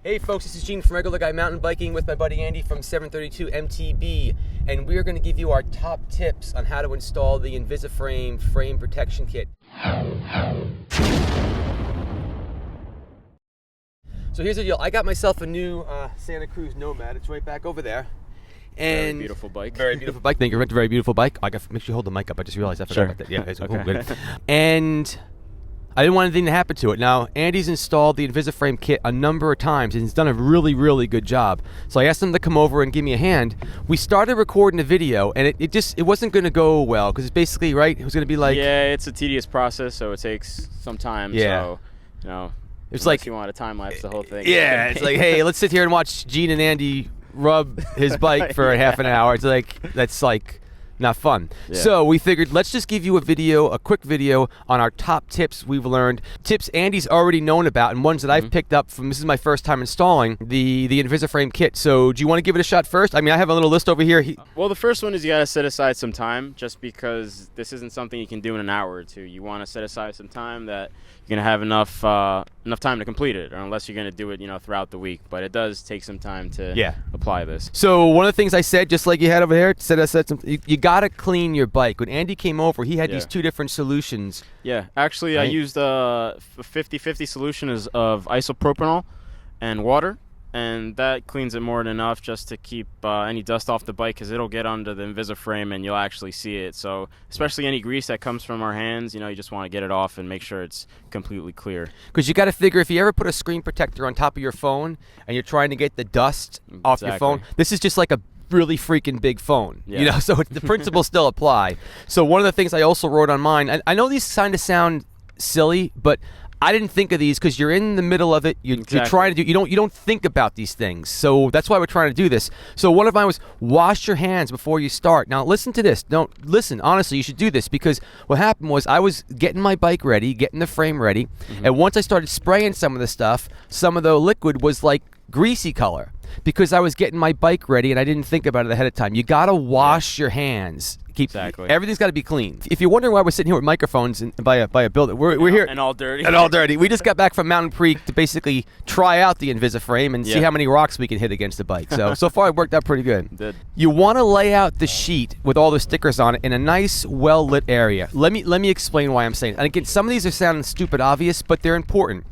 Hey folks, this is Gene from Regular Guy Mountain Biking with my buddy Andy from 732 MTB, and we are going to give you our top tips on how to install the invisiFRAME frame protection kit. So here's the deal. I got myself a new Santa Cruz Nomad. It's right back over there. And very beautiful bike. Very beautiful bike. Thank you. Very beautiful bike. I got to make sure you hold the mic up. I just realized I forgot about that. Yeah, it's okay. Good. And I didn't want anything to happen to it. Now, Andy's installed the invisiFRAME kit a number of times, and he's done a really, really good job. So I asked him to come over and give me a hand. We started recording the video, and it wasn't going to go well, because it's basically, right, it was going to be like... Yeah, it's a tedious process, so it takes some time. Yeah. So, you know, it's like you want to time-lapse the whole thing. Yeah, it's like, hey, let's sit here and watch Gene and Andy rub his bike for half an hour. It's like, that's like... not fun. Yeah. So we figured let's just give you a quick video on our top tips we've learned. Tips Andy's already known about and ones that I've picked up from, this is my first time installing the invisiFRAME kit. So do you want to give it a shot first? I mean, I have a little list over here. Well, the first one is you got to set aside some time, just because this isn't something you can do in an hour or two. You want to set aside some time that you're going to have enough time to complete it, or unless you're going to do it, throughout the week. But it does take some time to apply this. So one of the things I said, just like you had over here, you got to clean your bike. When Andy came over, he had these two different solutions. Yeah, actually, right? I used a 50-50 solution of isopropanol and water, and that cleans it more than enough just to keep any dust off the bike, because it'll get under the invisiFRAME and you'll actually see it. So especially any grease that comes from our hands, you just want to get it off and make sure it's completely clear. Because you got to figure, if you ever put a screen protector on top of your phone and you're trying to get the dust off your phone, this is just like a really freaking big phone, so the principles still apply. So one of the things I also wrote on mine, I know these kind of sound silly, but I didn't think of these because you're in the middle of it. You're trying to do. You don't think about these things. So that's why we're trying to do this. So one of mine was wash your hands before you start. Now listen to this. Listen. Honestly, you should do this, because what happened was I was getting my bike ready, getting the frame ready, and once I started spraying some of the stuff, some of the liquid was like greasy color, because I was getting my bike ready and I didn't think about it ahead of time. You gotta wash your hands. Everything's got to be clean. If you're wondering why we're sitting here with microphones by a building, we're here and all dirty. And all dirty. We just got back from Mountain Creek to basically try out the invisiFRAME and see how many rocks we can hit against the bike. So far it worked out pretty good. You want to lay out the sheet with all the stickers on it in a nice, well-lit area. Let me explain why I'm saying it. And again, some of these are sounding stupid obvious, but they're important.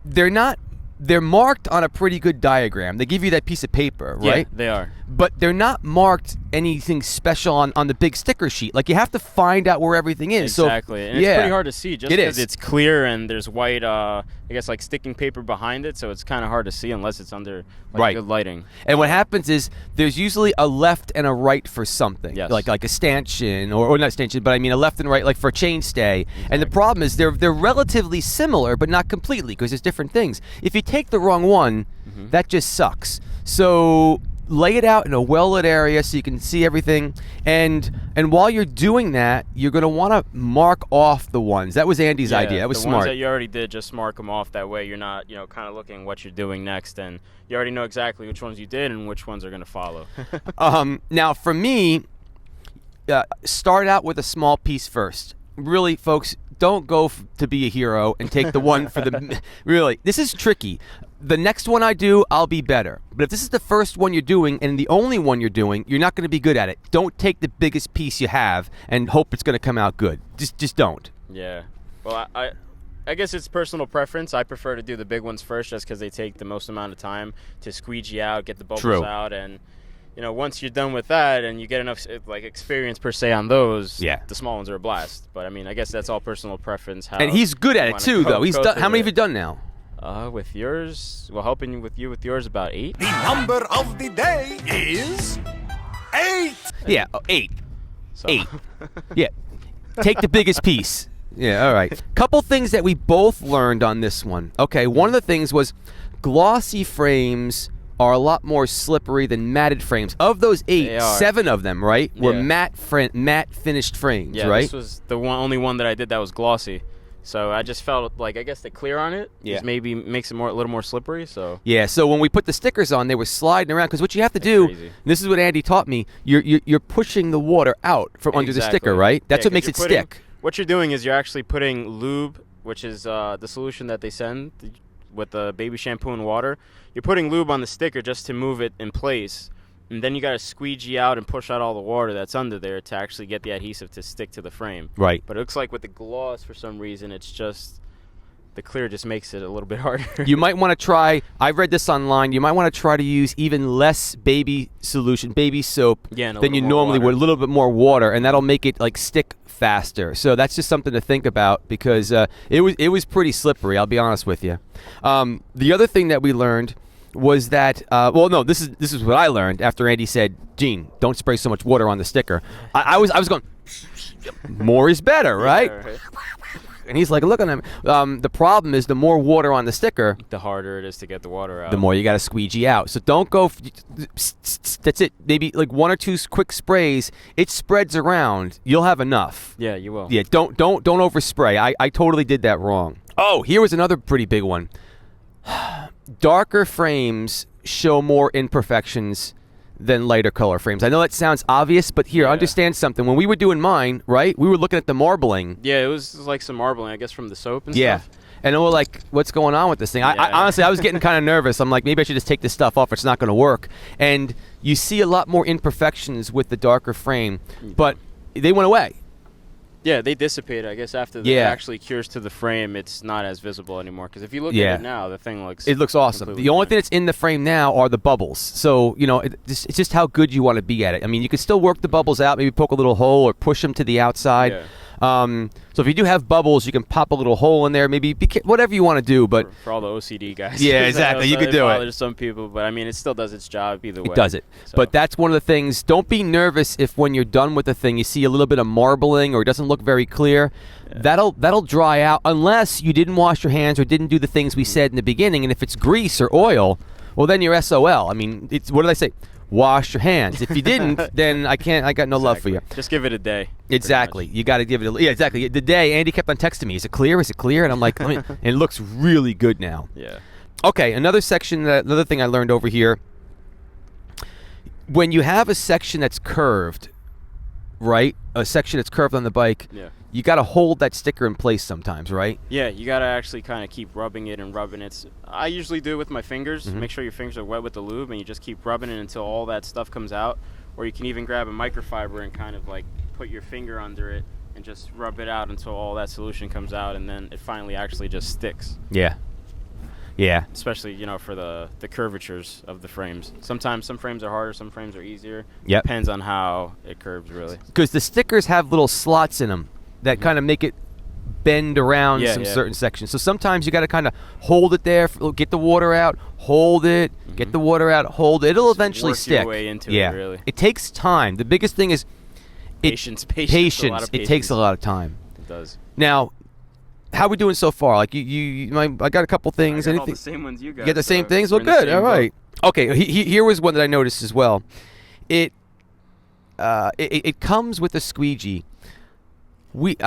They're marked on a pretty good diagram. They give you that piece of paper, right? Yeah, they are. But they're not marked anything special on the big sticker sheet. Like, you have to find out where everything is. Exactly. And it's pretty hard to see just because it's clear and there's white, I guess, like sticking paper behind it. So it's kind of hard to see unless it's under good lighting. And what happens is there's usually a left and a right for something. Yes. Like a stanchion, or not stanchion, but I mean a left and right, like for a chainstay. Exactly. And the problem is they're relatively similar, but not completely, because there's different things. If you take the wrong one, that just sucks. So lay it out in a well-lit area so you can see everything, and while you're doing that, you're going to want to mark off the ones. That was Andy's idea. That was smart. The ones that you already did, just mark them off. That way you're not, kind of looking what you're doing next, and you already know exactly which ones you did and which ones are going to follow. Now, for me, start out with a small piece first. Really, folks, don't go to be a hero and take the one for the... Really, this is tricky. The next one I do, I'll be better. But if this is the first one you're doing and the only one you're doing, you're not going to be good at it. Don't take the biggest piece you have and hope it's going to come out good. Just don't. Yeah. Well, I guess it's personal preference. I prefer to do the big ones first, just because they take the most amount of time to squeegee out, get the bubbles out, and once you're done with that and you get enough experience per se on those, the small ones are a blast. But I mean, I guess that's all personal preference. And he's good at it too, though. He's done. How many have you done now? With yours, helping with yours, about 8. The number of the day is 8. Yeah, 8. 8. Yeah. Take the biggest piece. Yeah, all right. Couple things that we both learned on this one. Okay, one of the things was glossy frames are a lot more slippery than matted frames. Of those 8, 7 of them, right, were matte finished frames, right? This was the only one that I did that was glossy. So I just felt like, I guess the clear on it maybe makes it a little more slippery. So so when we put the stickers on, they were sliding around, because what you have to do, this is what Andy taught me, you're pushing the water out from under the sticker, right? That's what makes it stick. What you're doing is you're actually putting lube, which is the solution that they send, with the baby shampoo and water, you're putting lube on the sticker just to move it in place. And then you got to squeegee out and push out all the water that's under there to actually get the adhesive to stick to the frame. Right. But it looks like with the gloss, for some reason, it's just the clear just makes it a little bit harder. You might want to try, I read this online, you might want to try to use even less baby solution, baby soap, than you normally would, a little bit more water, and that'll make it like stick faster. So that's just something to think about, because it was pretty slippery, I'll be honest with you. The other thing that we learned was that, this is what I learned after Andy said, Gene, don't spray so much water on the sticker. I was going, more is better, right? Yeah, right. And he's like, look at him. The problem is the more water on the sticker, the harder it is to get the water out. the more you got to squeegee out. So don't go, that's it. Maybe like 1 or 2 quick sprays. It spreads around. You'll have enough. Yeah, you will. Yeah, don't overspray. I totally did that wrong. Oh, here was another pretty big one. Darker frames show more imperfections than lighter color frames. I know that sounds obvious, but here, understand something. When we were doing mine, right, we were looking at the marbling. Yeah, it was like some marbling, I guess, from the soap and stuff. And we were like, what's going on with this thing? I honestly, I was getting kind of nervous. I'm like, maybe I should just take this stuff off. It's not going to work. And you see a lot more imperfections with the darker frame, but they went away. Yeah, they dissipated. I guess after it actually cures to the frame, it's not as visible anymore. Because if you look at it now, the thing looks... It looks awesome. The only thing that's in the frame now are the bubbles. So, it's just how good you want to be at it. I mean, you can still work the bubbles out, maybe poke a little hole or push them to the outside. Yeah. So if you do have bubbles, you can pop a little hole in there, maybe whatever you want to do. But for all the OCD guys. Yeah, exactly. You could do it. Bothers some people, but I mean, it still does its job either way. It does it. So. But that's one of the things. Don't be nervous if when you're done with the thing, you see a little bit of marbling or it doesn't look very clear. Yeah. That'll dry out unless you didn't wash your hands or didn't do the things we said in the beginning. And if it's grease or oil, well, then you're SOL. I mean, what did I say? Wash your hands. If you didn't, then I got no love for you. Just give it a day. Exactly. You got to give it exactly. The day, Andy kept on texting me, is it clear? Is it clear? And I'm like, and it looks really good now. Yeah. Okay, another thing I learned over here. When you have a section that's curved, right? A section that's curved on the bike, you got to hold that sticker in place sometimes, right? Yeah, you got to actually kind of keep rubbing it and rubbing it. I usually do it with my fingers. Make sure your fingers are wet with the lube, and you just keep rubbing it until all that stuff comes out. Or you can even grab a microfiber and kind of like put your finger under it and just rub it out until all that solution comes out, and then it finally actually just sticks. Yeah. Yeah. Especially, for the curvatures of the frames. Sometimes some frames are harder, some frames are easier. Yep. Depends on how it curves, really. Because the stickers have little slots in them that kind of make it bend around certain sections. So sometimes you got to kind of hold it there, get the water out, hold it, get the water out, hold it. It'll eventually stick. Work your way into it, really. It takes time. The biggest thing is patience. Patience. It takes a lot of time. It does. Now, how are we doing so far? Like I got a couple things. I got all the same ones you got. You get the same things? Well, good. All right. Okay. Here was one that I noticed as well. It comes with a squeegee.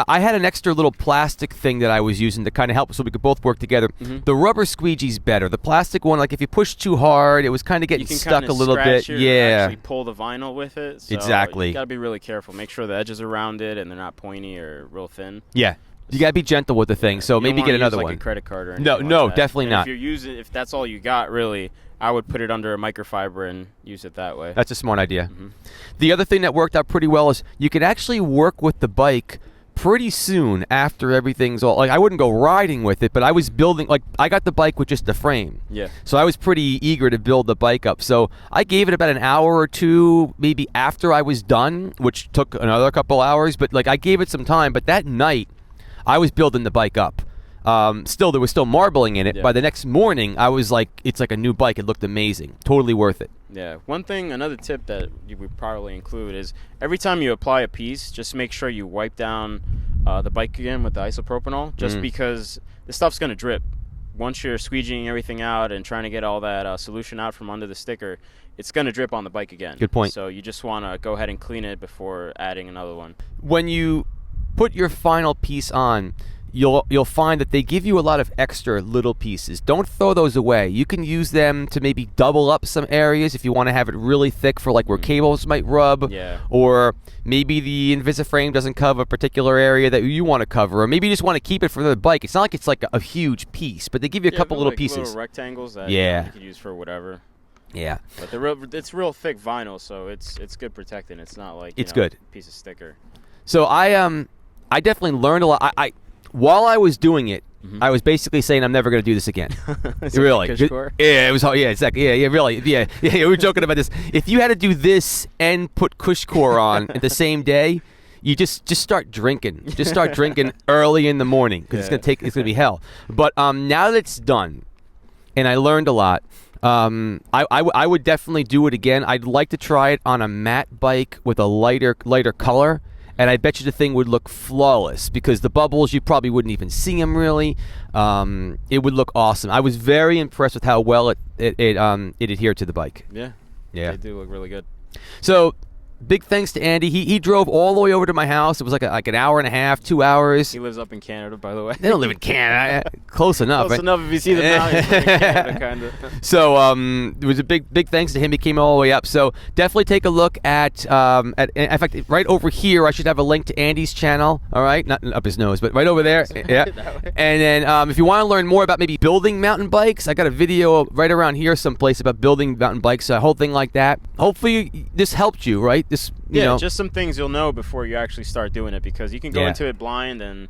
I had an extra little plastic thing that I was using to kind of help so we could both work together. The rubber squeegee's better. The plastic one, like if you push too hard, it was kind of getting stuck a little bit. Actually pull the vinyl with it. So exactly. You got to be really careful. Make sure the edges are rounded and they're not pointy or real thin. Yeah. You got to be gentle with the thing. So maybe get another one. Like a credit card or anything. No, definitely not. If that's all you got, really, I would put it under a microfiber and use it that way. That's a smart idea. The other thing that worked out pretty well is you could actually work with the bike pretty soon after everything's all, like I wouldn't go riding with it, but I was building, like I got the bike with just the frame. Yeah. So I was pretty eager to build the bike up. So I gave it about an hour or two, maybe after I was done, which took another couple hours, but like I gave it some time. But that night, I was building the bike up. There was still marbling in it. Yeah. By the next morning, I was like, it's like a new bike. It looked amazing. Totally worth it. Yeah. Another tip that you would probably include is every time you apply a piece, just make sure you wipe down the bike again with the isopropanol, just because the stuff's going to drip. Once you're squeegeeing everything out and trying to get all that solution out from under the sticker, it's going to drip on the bike again. Good point. So you just want to go ahead and clean it before adding another one. When you put your final piece on, you'll find that they give you a lot of extra little pieces. Don't throw those away. You can use them to maybe double up some areas if you want to have it really thick for like where cables might rub. Yeah. Or maybe the invisiFRAME doesn't cover a particular area that you want to cover, or maybe you just want to keep it for the bike. It's not like it's like a huge piece, but they give you a couple little pieces. Little rectangles that yeah. you could use for whatever. Yeah. But it's real thick vinyl, so it's good protecting. It's not like it's good. A piece of sticker. So I definitely learned a lot. I while I was doing it, I was basically saying I'm never going to do this again. Really? Yeah, it was. Yeah, exactly. Yeah, really. Yeah. We were joking about this. If you had to do this and put Cushcore on the same day, you just start drinking. Just start drinking early in the morning because it's gonna be hell. But now that it's done, and I learned a lot. I would definitely do it again. I'd like to try it on a matte bike with a lighter color. And I bet you the thing would look flawless because the bubbles, you probably wouldn't even see them really. It would look awesome. I was very impressed with how well it adhered to the bike. Yeah. Yeah. They do look really good. So big thanks to Andy. He drove all the way over to my house. It was like an hour and a half, 2 hours. He lives up in Canada, by the way. They don't live in Canada. Close enough. Close enough if you see the mountains. In Canada, kind of. So it was a big thanks to him. He came all the way up. So definitely take a look at in fact, right over here, I should have a link to Andy's channel. All right, not up his nose, but right over there. Yeah. And then if you want to learn more about maybe building mountain bikes, I got a video right around here someplace about building mountain bikes, a whole thing like that. Hopefully this helped you, right? You know, just some things you'll know before you actually start doing it, because you can go into it blind and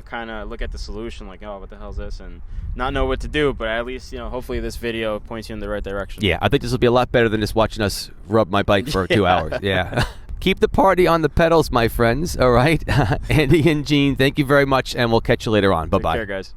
kind of look at the solution like, oh, what the hell's this, and not know what to do. But at least hopefully this video points you in the right direction. Yeah, I think this will be a lot better than just watching us rub my bike for 2 hours. Yeah. Keep the party on the pedals, my friends. All right. Andy and Gene, thank you very much, and we'll catch you later on. Bye-bye. Take care, guys.